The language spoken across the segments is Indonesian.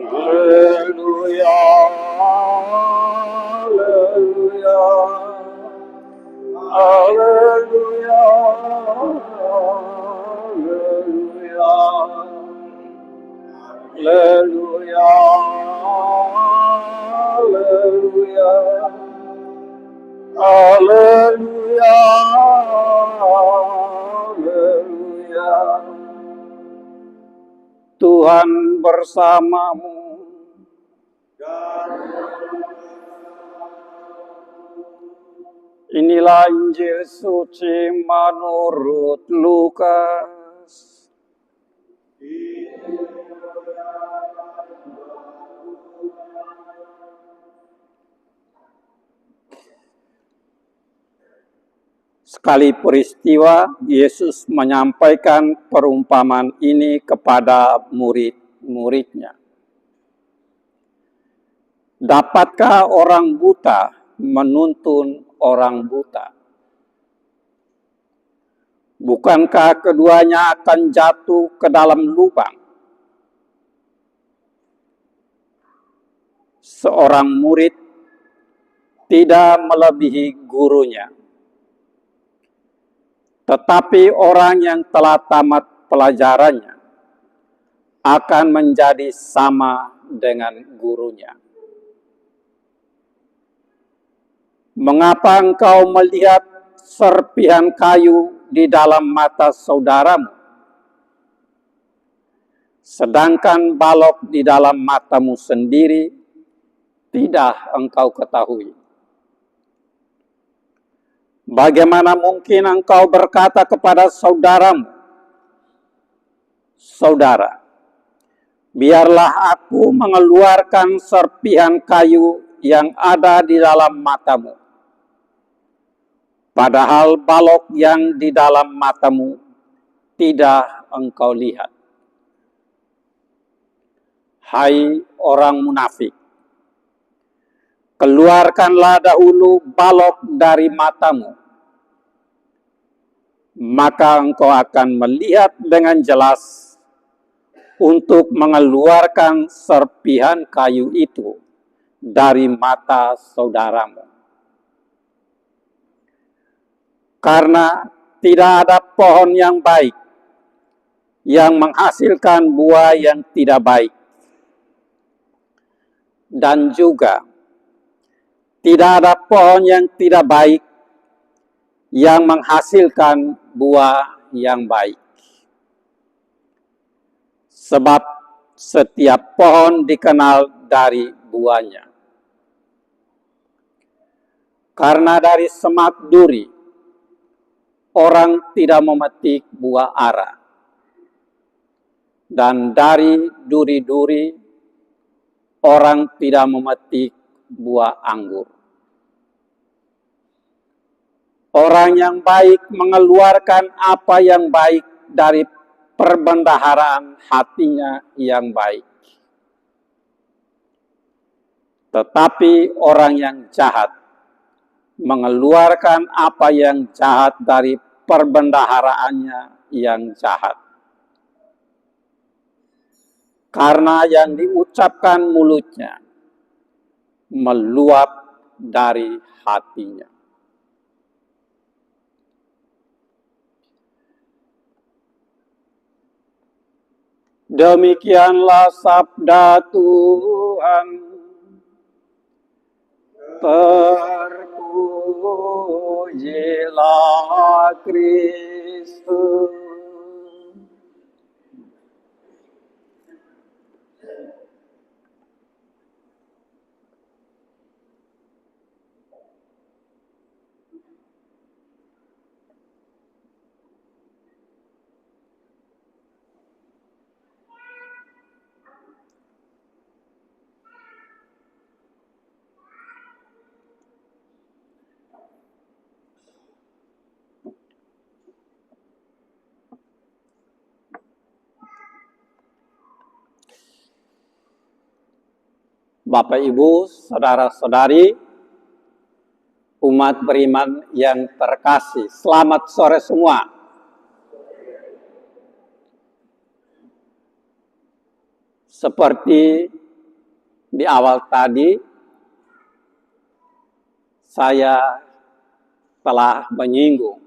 Haleluya, haleluya, haleluya, haleluya, haleluya, haleluya, haleluya, haleluya. Tuhan bersamamu. Inilah Injil suci menurut Lukas. Sekali peristiwa, Yesus menyampaikan perumpamaan ini kepada murid-muridnya. Dapatkah orang buta menuntun orang buta? Bukankah keduanya akan jatuh ke dalam lubang? Seorang murid tidak melebihi gurunya. Tetapi orang yang telah tamat pelajarannya akan menjadi sama dengan gurunya. Mengapa engkau melihat serpihan kayu di dalam mata saudaramu, sedangkan balok di dalam matamu sendiri tidak engkau ketahui? Bagaimana mungkin engkau berkata kepada saudaramu, "Saudara, biarlah aku mengeluarkan serpihan kayu yang ada di dalam matamu," padahal balok yang di dalam matamu tidak engkau lihat. Hai orang munafik, keluarkanlah dahulu balok dari matamu, maka engkau akan melihat dengan jelas untuk mengeluarkan serpihan kayu itu dari mata saudaramu. Karena tidak ada pohon yang baik yang menghasilkan buah yang tidak baik, dan juga tidak ada pohon yang tidak baik yang menghasilkan buah yang baik. Sebab setiap pohon dikenal dari buahnya. Karena dari semak duri orang tidak memetik buah ara, dan dari duri-duri orang tidak memetik buah anggur. Orang yang baik mengeluarkan apa yang baik dari perbendaharaan hatinya yang baik. Tetapi orang yang jahat mengeluarkan apa yang jahat dari perbendaharaannya yang jahat. Karena yang diucapkan mulutnya meluap dari hatinya. Demikianlah sabda Tuhan. Terpujilah Kristus. Bapak, Ibu, saudara-saudari, umat beriman yang terkasih, selamat sore semua. Seperti di awal tadi, saya telah menyinggung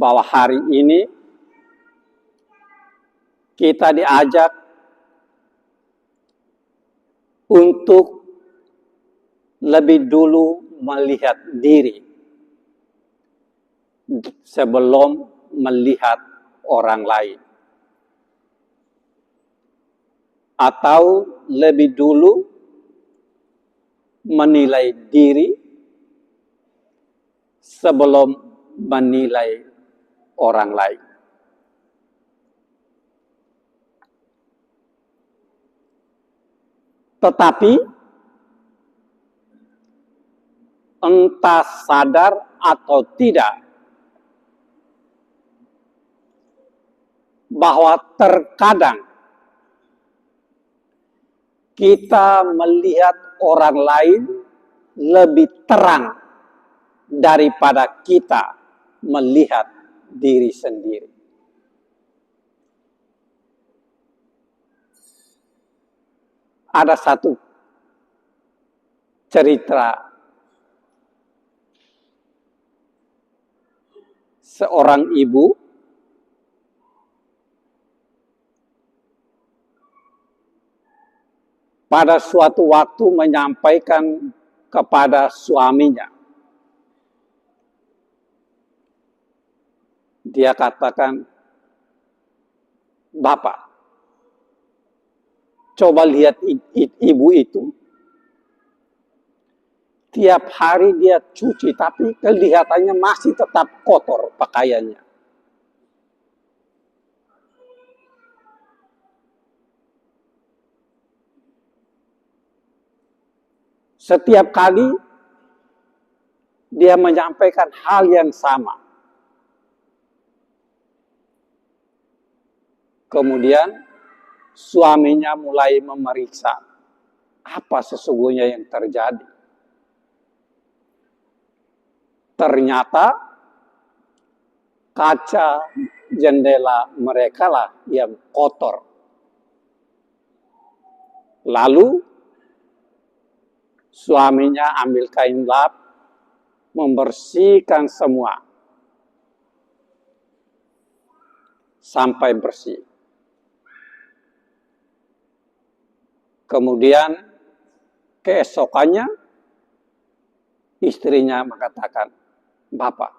bahwa hari ini kita diajak untuk lebih dulu melihat diri sebelum melihat orang lain. Atau lebih dulu menilai diri sebelum menilai orang lain. Tetapi entah sadar atau tidak, bahwa terkadang kita melihat orang lain lebih terang daripada kita melihat diri sendiri. Ada satu cerita seorang ibu pada suatu waktu menyampaikan kepada suaminya. Dia katakan, "Bapak, coba lihat ibu itu. Tiap hari dia cuci, tapi kelihatannya masih tetap kotor pakaiannya. Setiap kali dia menyampaikan hal yang sama. Kemudian suaminya mulai memeriksa apa sesungguhnya yang terjadi. Ternyata kaca jendela mereka lah yang kotor. Lalu suaminya ambil kain lap, membersihkan semua sampai bersih. Kemudian keesokannya istrinya mengatakan, "Bapak,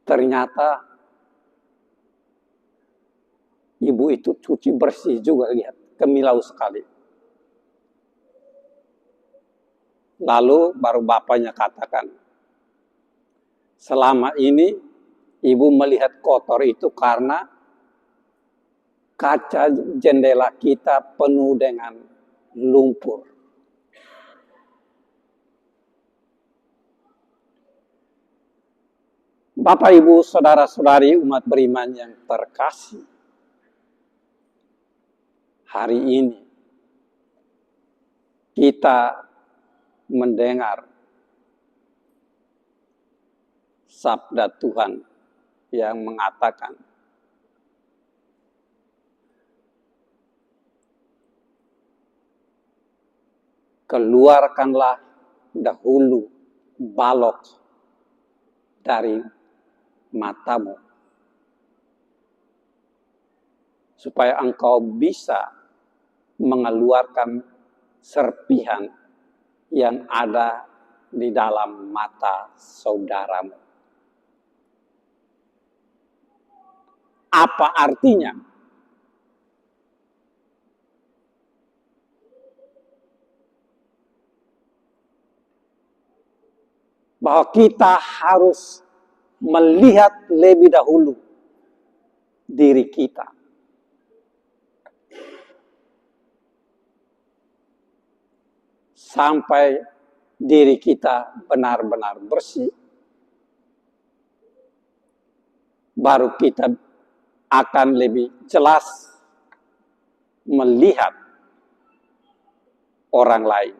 ternyata ibu itu cuci bersih juga, lihat, kemilau sekali." Lalu baru bapaknya katakan, "Selama ini ibu melihat kotor itu karena kaca jendela kita penuh dengan lumpur." Bapak, Ibu, saudara-saudari umat beriman yang terkasih, hari ini kita mendengar sabda Tuhan yang mengatakan, "Keluarkanlah dahulu balok dari matamu, supaya engkau bisa mengeluarkan serpihan yang ada di dalam mata saudaramu." Apa artinya? Bahwa kita harus melihat lebih dahulu diri kita. Sampai diri kita benar-benar bersih, baru kita akan lebih jelas melihat orang lain.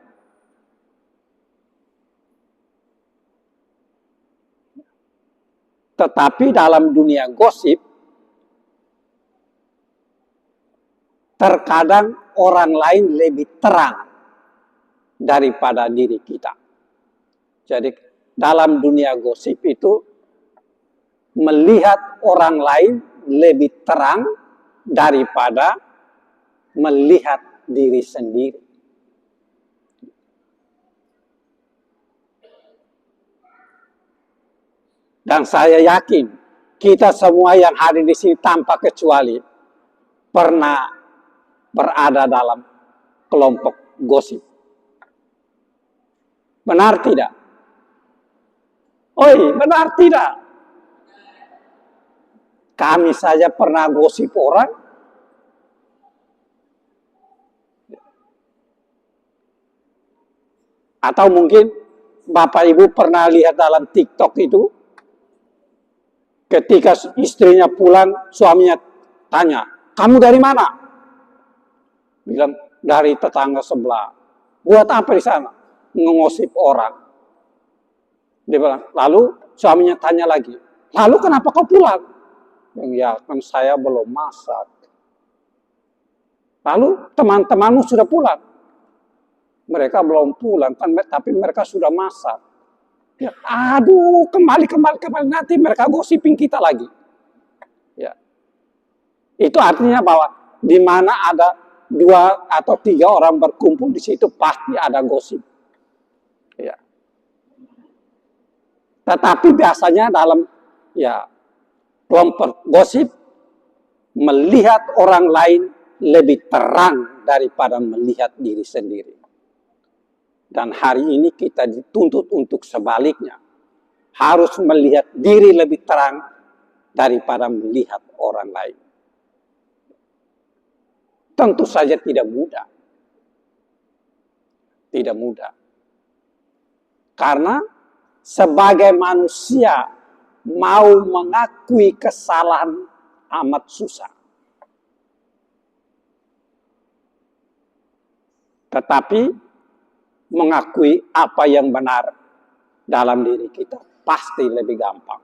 Tetapi dalam dunia gosip, terkadang orang lain lebih terang daripada diri kita. Jadi dalam dunia gosip itu melihat orang lain lebih terang daripada melihat diri sendiri. Dan saya yakin kita semua yang hadir di sini tanpa kecuali pernah berada dalam kelompok gosip. Benar tidak? Oi, benar tidak? Kami saja pernah gosip orang. Atau mungkin Bapak Ibu pernah lihat dalam TikTok itu, ketika istrinya pulang, suaminya tanya, kamu dari mana? Bilang, dari tetangga sebelah. Buat apa di sana? Ngosip orang. Dia bilang, lalu suaminya tanya lagi, lalu kenapa kau pulang? Ya kan saya belum masak. Lalu teman-temanmu sudah pulang? Mereka belum pulang, kan, tapi mereka sudah masak. Ya, aduh, kembali nanti mereka gosipin kita lagi. Ya. Itu artinya bahwa di mana ada 2 atau 3 orang berkumpul di situ pasti ada gosip. Ya. Tetapi biasanya dalam kelompok gosip melihat orang lain lebih terang daripada melihat diri sendiri. Dan hari ini kita dituntut untuk sebaliknya. Harus melihat diri lebih terang daripada melihat orang lain. Tentu saja tidak mudah. Tidak mudah. Karena sebagai manusia mau mengakui kesalahan amat susah. Tetapi mengakui apa yang benar dalam diri kita pasti lebih gampang.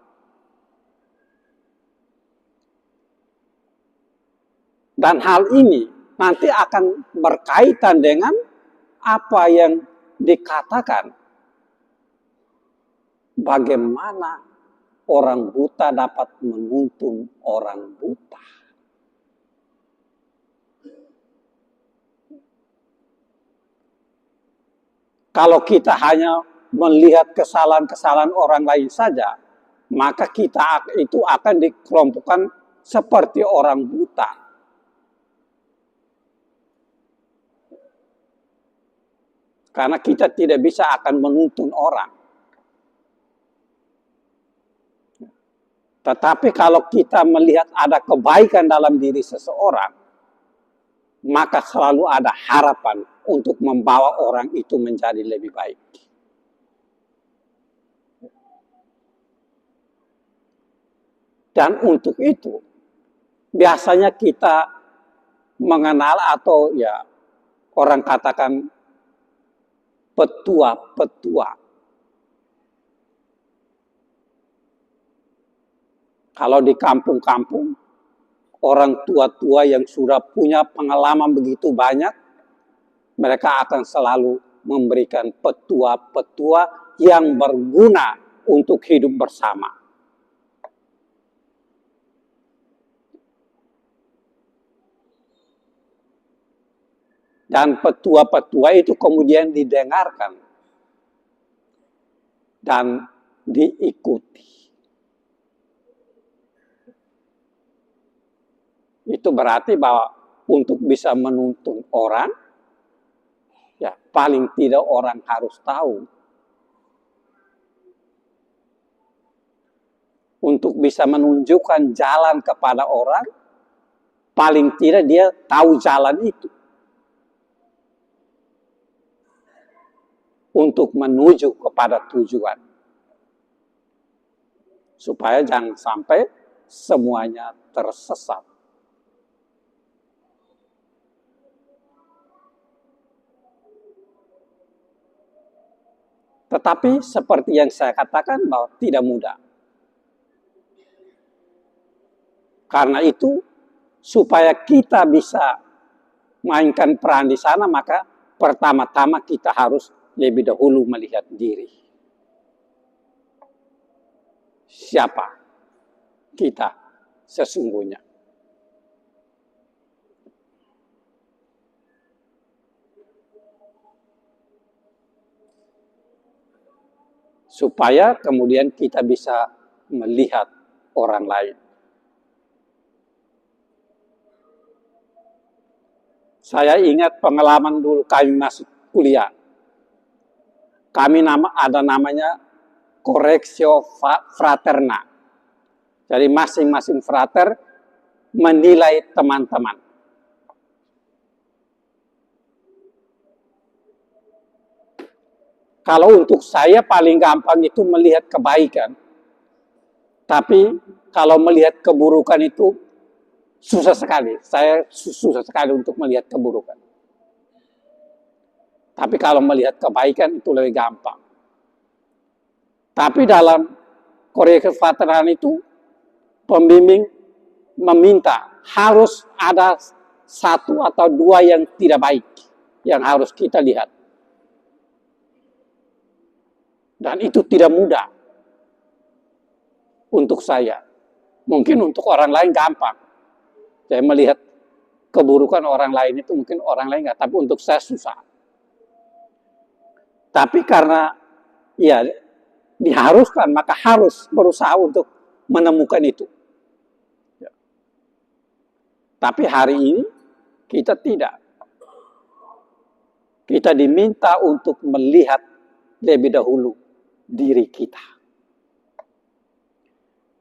Dan hal ini nanti akan berkaitan dengan apa yang dikatakan. Bagaimana orang buta dapat menuntun orang buta. Kalau kita hanya melihat kesalahan-kesalahan orang lain saja, maka kita itu akan dikelompokkan seperti orang buta. Karena kita tidak bisa akan menuntun orang. Tetapi kalau kita melihat ada kebaikan dalam diri seseorang, maka selalu ada harapan untuk membawa orang itu menjadi lebih baik. Dan untuk itu, biasanya kita mengenal atau orang katakan petua-petua. Kalau di kampung-kampung, orang tua-tua yang sudah punya pengalaman begitu banyak, mereka akan selalu memberikan petua-petua yang berguna untuk hidup bersama. Dan petua-petua itu kemudian didengarkan dan diikuti. Itu berarti bahwa untuk bisa menuntun orang, paling tidak orang harus tahu. Untuk bisa menunjukkan jalan kepada orang, paling tidak dia tahu jalan itu. Untuk menuju kepada tujuan. Supaya jangan sampai semuanya tersesat. Tetapi seperti yang saya katakan bahwa tidak mudah. Karena itu supaya kita bisa mainkan peran di sana, maka pertama-tama kita harus lebih dahulu melihat diri. Siapa kita sesungguhnya? Supaya kemudian kita bisa melihat orang lain. Saya ingat pengalaman dulu kami masuk kuliah. Kami ada namanya Correctio Fraterna. Jadi masing-masing frater menilai teman-teman. Kalau untuk saya paling gampang itu melihat kebaikan. Tapi kalau melihat keburukan itu susah sekali. Saya susah sekali untuk melihat keburukan. Tapi kalau melihat kebaikan itu lebih gampang. Tapi dalam Correctio Fraterna itu pembimbing meminta harus ada satu atau dua yang tidak baik yang harus kita lihat. Dan itu tidak mudah untuk saya. Mungkin untuk orang lain gampang. Saya melihat keburukan orang lain itu mungkin orang lain enggak, tapi untuk saya susah. Tapi karena ya diharuskan, maka harus berusaha untuk menemukan itu. Ya. Tapi hari ini kita tidak. Kita diminta untuk melihat lebih dahulu diri kita.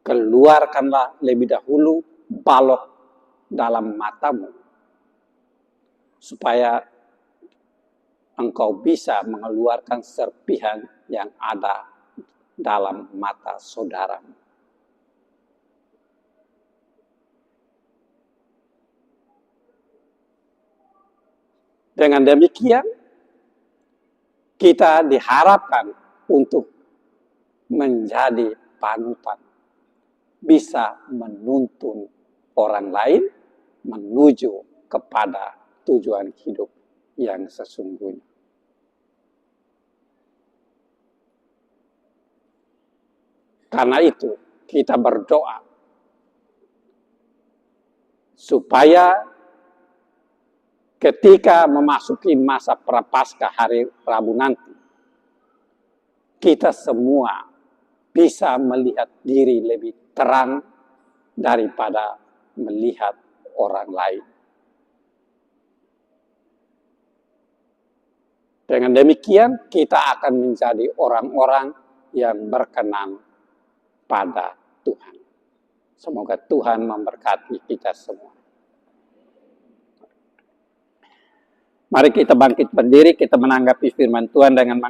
Keluarkanlah lebih dahulu balok dalam matamu, supaya engkau bisa mengeluarkan serpihan yang ada dalam mata saudaramu. Dengan demikian, kita diharapkan untuk menjadi panutan, bisa menuntun orang lain menuju kepada tujuan hidup yang sesungguhnya. Karena itu kita berdoa supaya ketika memasuki masa Prapaskah hari Rabu nanti, kita semua bisa melihat diri lebih terang daripada melihat orang lain. Dengan demikian kita akan menjadi orang-orang yang berkenan pada Tuhan. Semoga Tuhan memberkati kita semua. Mari kita bangkit berdiri, kita menanggapi firman Tuhan dengan